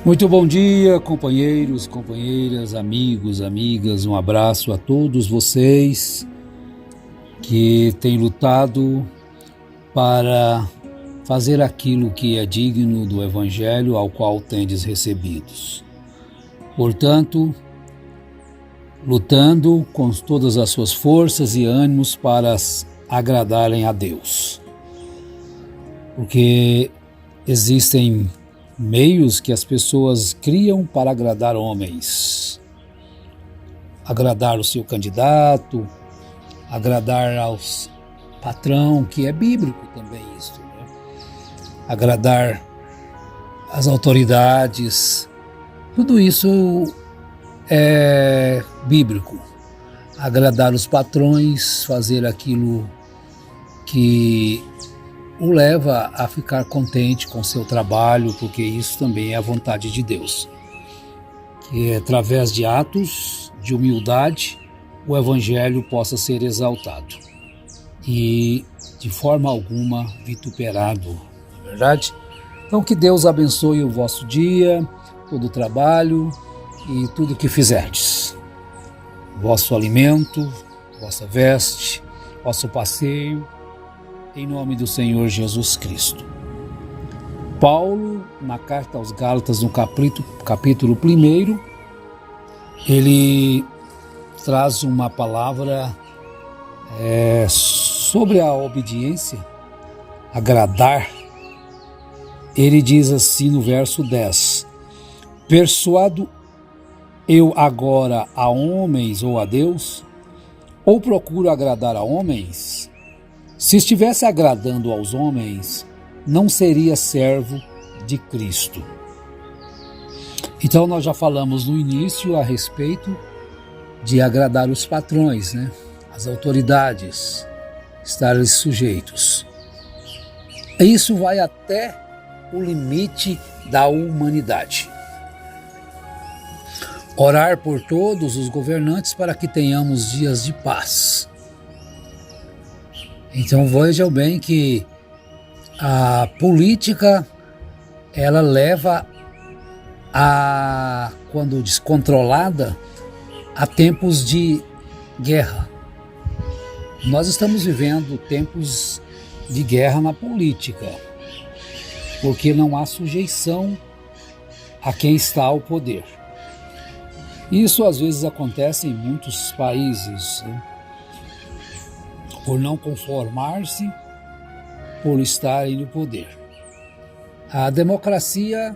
Muito bom dia, companheiros, companheiras, amigos, amigas. Um abraço a todos vocês que têm lutado para fazer aquilo que é digno do Evangelho ao qual tendes recebidos. Portanto, lutando com todas as suas forças e ânimos para agradarem a Deus. Porque existem meios que as pessoas criam para agradar homens. Agradar o seu candidato, agradar aos patrão, que é bíblico também isso, né? Agradar as autoridades, tudo isso é bíblico. Agradar os patrões, fazer aquilo que o leva a ficar contente com seu trabalho, porque isso também é a vontade de Deus. Que através de atos de humildade, o Evangelho possa ser exaltado e de forma alguma vituperado, não é verdade? Então que Deus abençoe o vosso dia, todo o trabalho e tudo que fizerdes. Vosso alimento, vossa veste, vosso passeio, em nome do Senhor Jesus Cristo. Paulo, na carta aos Gálatas, no capítulo 1, ele traz uma palavra sobre a obediência, agradar. Ele diz assim no verso 10: persuado eu agora a homens ou a Deus? Ou procuro agradar a homens? Se estivesse agradando aos homens, não seria servo de Cristo. Então nós já falamos no início a respeito de agradar os patrões, né? As autoridades, estarem sujeitos. Isso vai até o limite da humanidade. Orar por todos os governantes para que tenhamos dias de paz. Então vejam bem que a política, ela leva quando descontrolada, a tempos de guerra. Nós estamos vivendo tempos de guerra na política, porque não há sujeição a quem está ao poder. Isso às vezes acontece em muitos países, né? Por não conformar-se, por estarem no poder. A democracia,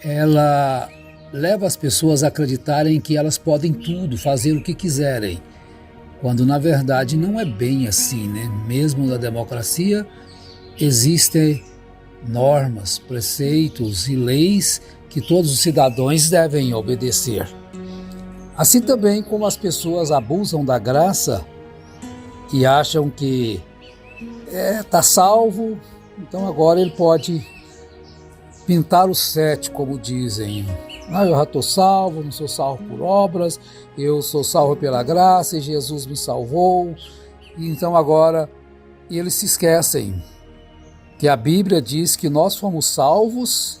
ela leva as pessoas a acreditarem que elas podem tudo, fazer o que quiserem, quando na verdade não é bem assim, né? Mesmo na democracia existem normas, preceitos e leis que todos os cidadãos devem obedecer. Assim também como as pessoas abusam da graça e acham que está salvo, então agora ele pode pintar o 7, como dizem. Eu já estou salvo, não sou salvo por obras, eu sou salvo pela graça e Jesus me salvou. E então agora eles se esquecem que a Bíblia diz que nós fomos salvos,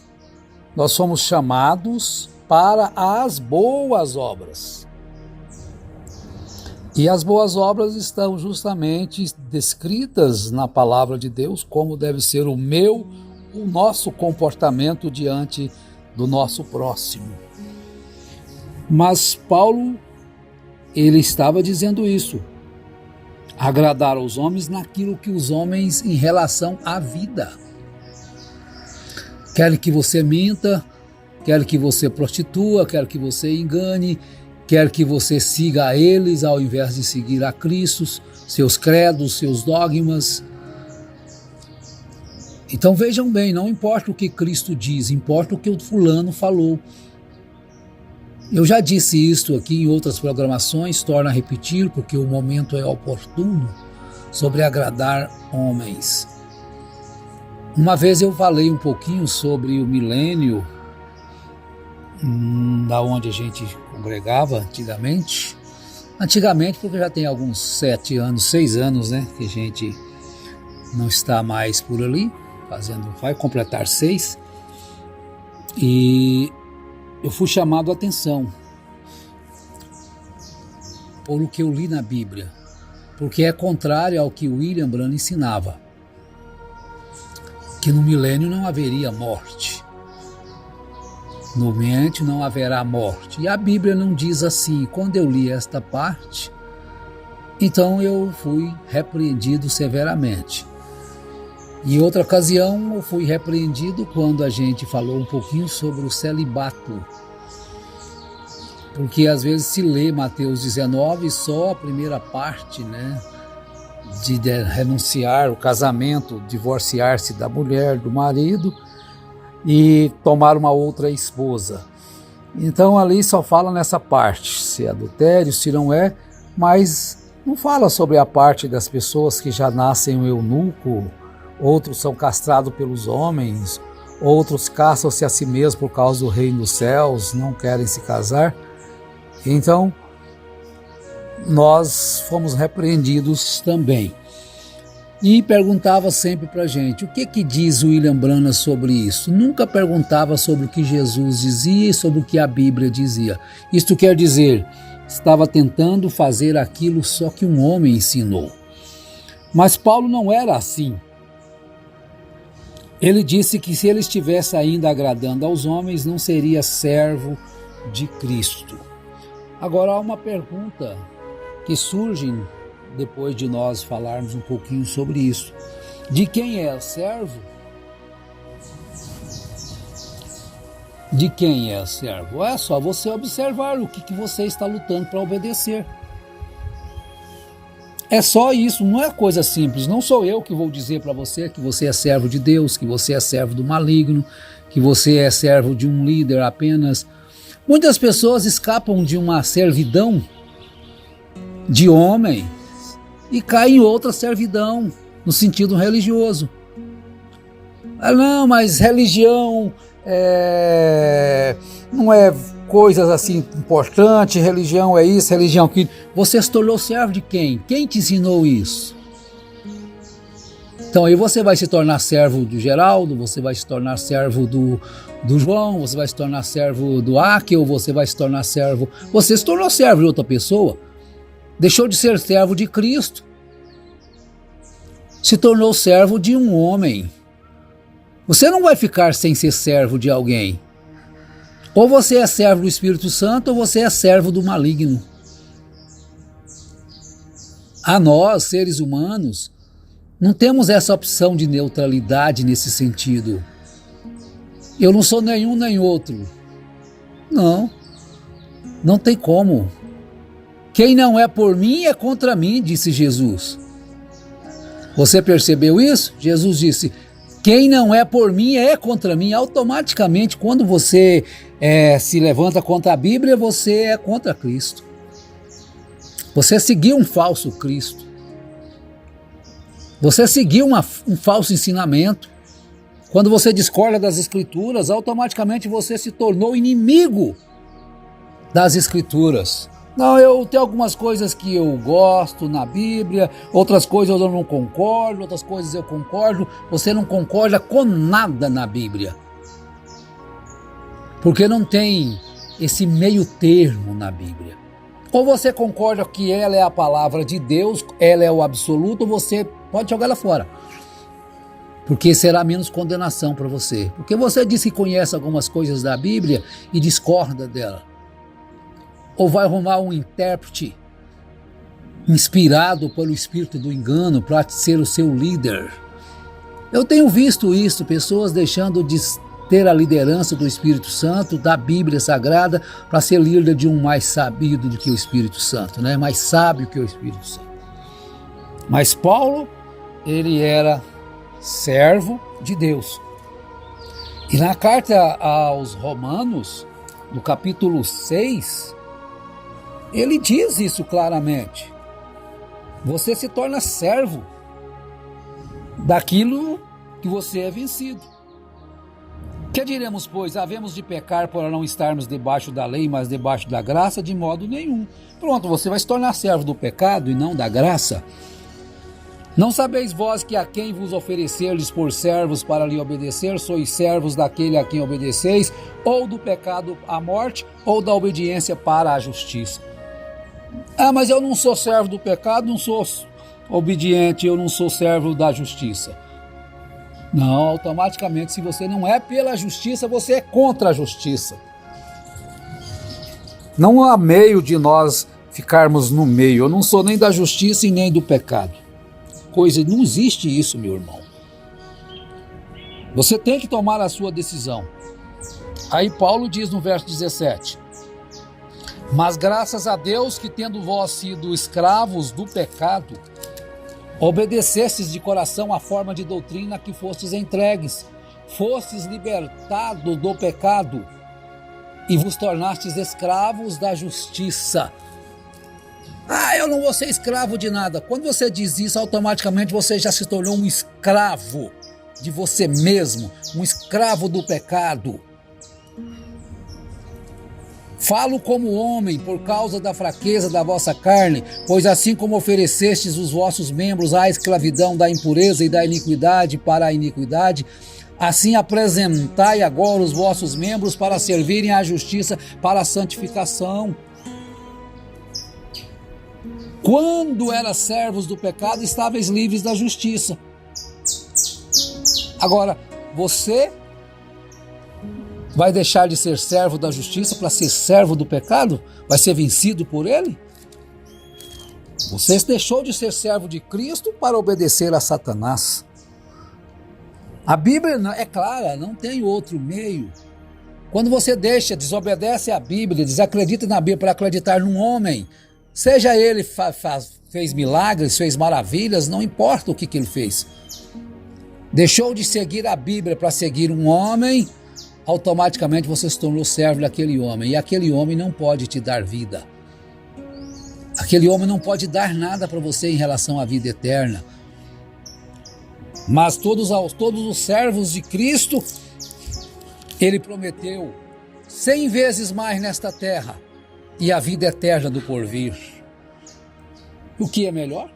nós fomos chamados para as boas obras. E as boas obras estão justamente descritas na palavra de Deus, como deve ser o nosso comportamento diante do nosso próximo. Mas Paulo, ele estava dizendo isso, agradar aos homens naquilo que os homens em relação à vida. Quer que você minta, quer que você prostitua, quer que você engane, quer que você siga a eles ao invés de seguir a Cristo, seus credos, seus dogmas. Então vejam bem, não importa o que Cristo diz, importa o que o fulano falou. Eu já disse isso aqui em outras programações, torno a repetir porque o momento é oportuno, sobre agradar homens. Uma vez eu falei um pouquinho sobre o milênio, da onde a gente congregava antigamente, porque já tem alguns 6 anos, né, que a gente não está mais por ali, vai completar 6. E eu fui chamado a atenção por o que eu li na Bíblia, porque é contrário ao que William Branham ensinava, que no milênio não haveria morte. No milênio não haverá morte. E a Bíblia não diz assim. Quando eu li esta parte, então eu fui repreendido severamente. Em outra ocasião, eu fui repreendido quando a gente falou um pouquinho sobre o celibato. Porque às vezes se lê Mateus 19 só a primeira parte, né? De renunciar o casamento, divorciar-se da mulher, do marido e tomar uma outra esposa. Então ali só fala nessa parte, se é adultério, se não é, mas não fala sobre a parte das pessoas que já nascem um eunuco, outros são castrados pelos homens, outros castram-se a si mesmos por causa do reino dos céus, não querem se casar. Então, nós fomos repreendidos também. E perguntava sempre para a gente, o que diz William Branham sobre isso? Nunca perguntava sobre o que Jesus dizia e sobre o que a Bíblia dizia. Isto quer dizer, estava tentando fazer aquilo só que um homem ensinou. Mas Paulo não era assim. Ele disse que se ele estivesse ainda agradando aos homens, não seria servo de Cristo. Agora há uma pergunta que surge depois de nós falarmos um pouquinho sobre isso. De quem é servo? De quem é servo? É só você observar o que você está lutando para obedecer. É só isso, não é coisa simples. Não sou eu que vou dizer para você que você é servo de Deus, que você é servo do maligno, que você é servo de um líder apenas. Muitas pessoas escapam de uma servidão de homem e caem em outra servidão, no sentido religioso. Ah, não, mas religião não é coisas assim importantes, religião é isso, religião aquilo. Você se tornou servo de quem? Quem te ensinou isso? Então aí você vai se tornar servo do Geraldo, você vai se tornar servo do João, você vai se tornar servo do Akel, você vai se tornar servo... Você se tornou servo de outra pessoa, deixou de ser servo de Cristo, se tornou servo de um homem. Você não vai ficar sem ser servo de alguém. Ou você é servo do Espírito Santo ou você é servo do maligno. A nós, seres humanos, não temos essa opção de neutralidade nesse sentido. Eu não sou nenhum nem outro. Não tem como. Quem não é por mim é contra mim, disse Jesus. Você percebeu isso? Jesus disse, quem não é por mim é contra mim. Automaticamente, quando você se levanta contra a Bíblia, você é contra Cristo. Você seguiu um falso Cristo. Você seguiu um falso ensinamento. Quando você discorda das Escrituras, automaticamente você se tornou inimigo das Escrituras. Não, eu tenho algumas coisas que eu gosto na Bíblia, outras coisas eu não concordo, outras coisas eu concordo. Você não concorda com nada na Bíblia. Porque não tem esse meio termo na Bíblia. Ou você concorda que ela é a palavra de Deus, ela é o absoluto, ou você pode jogar ela fora. Porque será menos condenação para você. Porque você diz que conhece algumas coisas da Bíblia e discorda dela. Ou vai arrumar um intérprete inspirado pelo espírito do engano para ser o seu líder. Eu tenho visto isso, pessoas deixando de ter a liderança do Espírito Santo, da Bíblia Sagrada, para ser líder de um mais sabido do que o Espírito Santo, né? Mais sábio que o Espírito Santo. Mas Paulo, ele era servo de Deus. E na carta aos Romanos, no capítulo 6, ele diz isso claramente. Você se torna servo daquilo que você é vencido. Que diremos, pois, havemos de pecar por não estarmos debaixo da lei, mas debaixo da graça? De modo nenhum. Pronto, você vai se tornar servo do pecado e não da graça. Não sabeis vós que a quem vos oferecer-lhes por servos para lhe obedecer, sois servos daquele a quem obedeceis, ou do pecado à morte, ou da obediência para a justiça. Ah, mas eu não sou servo do pecado, não sou obediente, eu não sou servo da justiça. Não, automaticamente, se você não é pela justiça, você é contra a justiça. Não há meio de nós ficarmos no meio. Eu não sou nem da justiça e nem do pecado. Não existe isso, meu irmão. Você tem que tomar a sua decisão. Aí Paulo diz no verso 17: mas graças a Deus que, tendo vós sido escravos do pecado, obedecestes de coração à forma de doutrina que fostes entregues, fostes libertados do pecado e vos tornastes escravos da justiça. Ah, eu não vou ser escravo de nada. Quando você diz isso, automaticamente você já se tornou um escravo de você mesmo, um escravo do pecado. Falo como homem por causa da fraqueza da vossa carne, pois assim como oferecestes os vossos membros à escravidão da impureza e da iniquidade para a iniquidade, assim apresentai agora os vossos membros para servirem à justiça para a santificação. Quando eras servos do pecado, estáveis livres da justiça. Agora, você vai deixar de ser servo da justiça para ser servo do pecado? Vai ser vencido por ele? Você deixou de ser servo de Cristo para obedecer a Satanás. A Bíblia é clara, não tem outro meio. Quando você desobedece à Bíblia, desacredita na Bíblia para acreditar num homem, seja ele fez milagres, fez maravilhas, não importa o que ele fez. Deixou de seguir a Bíblia para seguir um homem, automaticamente você se tornou servo daquele homem. E aquele homem não pode te dar vida. Aquele homem não pode dar nada para você em relação à vida eterna. Mas todos os servos de Cristo, ele prometeu 100 vezes mais nesta terra e a vida eterna do porvir. O que é melhor?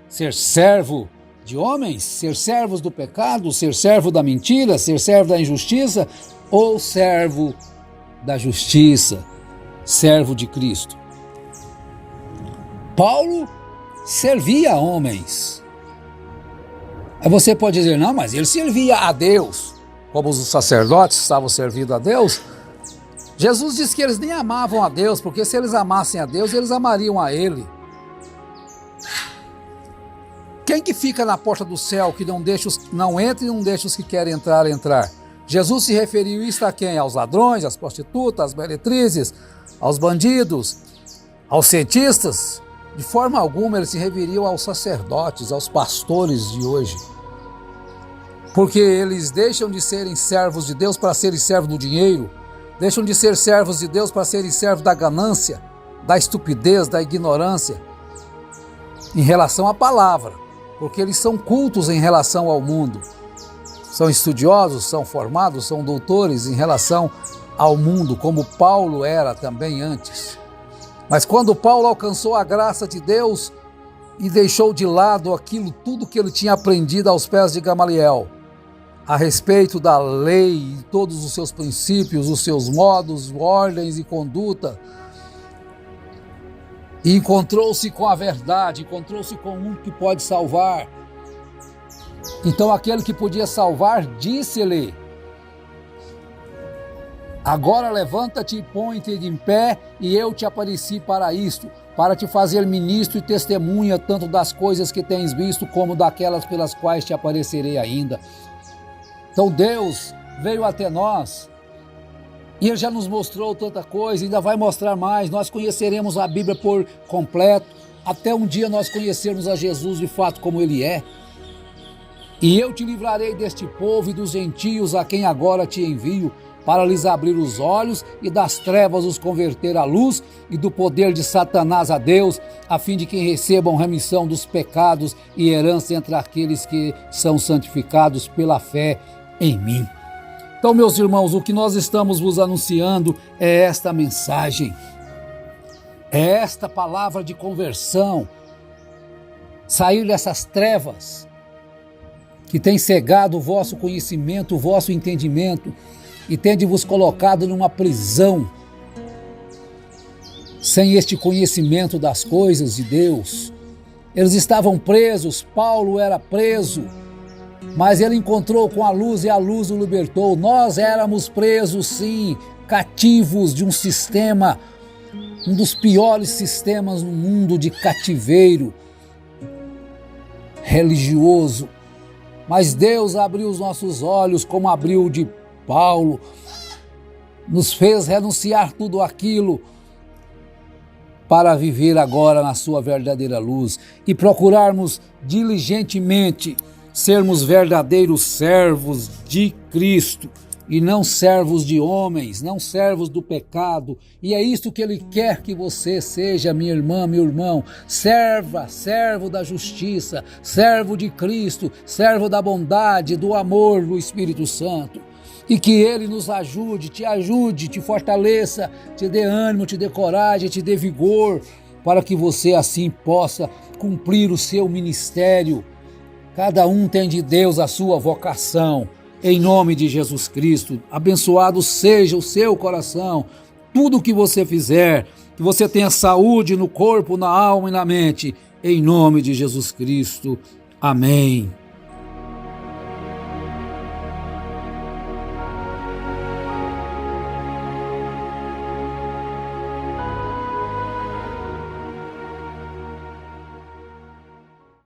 Ser servo de homens? Ser servos do pecado? Ser servo da mentira? Ser servo da injustiça? Ou servo da justiça? Servo de Cristo? Paulo servia a homens. Aí você pode dizer, não, mas ele servia a Deus, como os sacerdotes estavam servindo a Deus. Jesus disse que eles nem amavam a Deus, porque se eles amassem a Deus, eles amariam a ele. Quem que fica na porta do céu, que não entra e não deixa os que querem entrar? Jesus se referiu isso a quem? Aos ladrões, às prostitutas, às meretrizes, aos bandidos, aos cientistas? De forma alguma ele se referiu aos sacerdotes, aos pastores de hoje. Porque eles deixam de serem servos de Deus para serem servos do dinheiro, deixam de ser servos de Deus para serem servos da ganância, da estupidez, da ignorância, em relação à palavra, porque eles são cultos em relação ao mundo. São estudiosos, são formados, são doutores em relação ao mundo, como Paulo era também antes. Mas quando Paulo alcançou a graça de Deus e deixou de lado tudo que ele tinha aprendido aos pés de Gamaliel, a respeito da lei, todos os seus princípios, os seus modos, ordens e conduta, e encontrou-se com a verdade, encontrou-se com um que pode salvar. Então aquele que podia salvar disse-lhe: agora levanta-te e põe-te em pé, e eu te apareci para isto, para te fazer ministro e testemunha tanto das coisas que tens visto, como daquelas pelas quais te aparecerei ainda. Então Deus veio até nós, e Ele já nos mostrou tanta coisa, ainda vai mostrar mais. Nós conheceremos a Bíblia por completo, até um dia nós conhecermos a Jesus de fato como Ele é. E eu te livrarei deste povo e dos gentios a quem agora te envio, para lhes abrir os olhos e das trevas os converter à luz, e do poder de Satanás a Deus, a fim de que recebam remissão dos pecados e herança entre aqueles que são santificados pela fé em mim. Então, meus irmãos, o que nós estamos vos anunciando é esta mensagem, é esta palavra de conversão, sair dessas trevas que tem cegado o vosso conhecimento, o vosso entendimento e tende vos colocado numa prisão sem este conhecimento das coisas de Deus. Eles estavam presos, Paulo era preso, mas ele encontrou com a luz e a luz o libertou. Nós éramos presos, sim, cativos de um sistema, um dos piores sistemas no mundo de cativeiro religioso. Mas Deus abriu os nossos olhos, como abriu o de Paulo, nos fez renunciar tudo aquilo para viver agora na sua verdadeira luz e procurarmos diligentemente sermos verdadeiros servos de Cristo e não servos de homens, não servos do pecado. E é isso que Ele quer que você seja, minha irmã, meu irmão. Servo da justiça, servo de Cristo, servo da bondade, do amor do Espírito Santo. E que Ele nos ajude, te fortaleça, te dê ânimo, te dê coragem, te dê vigor, para que você assim possa cumprir o seu ministério. Cada um tem de Deus a sua vocação. Em nome de Jesus Cristo, abençoado seja o seu coração. Tudo o que você fizer, que você tenha saúde no corpo, na alma e na mente. Em nome de Jesus Cristo. Amém.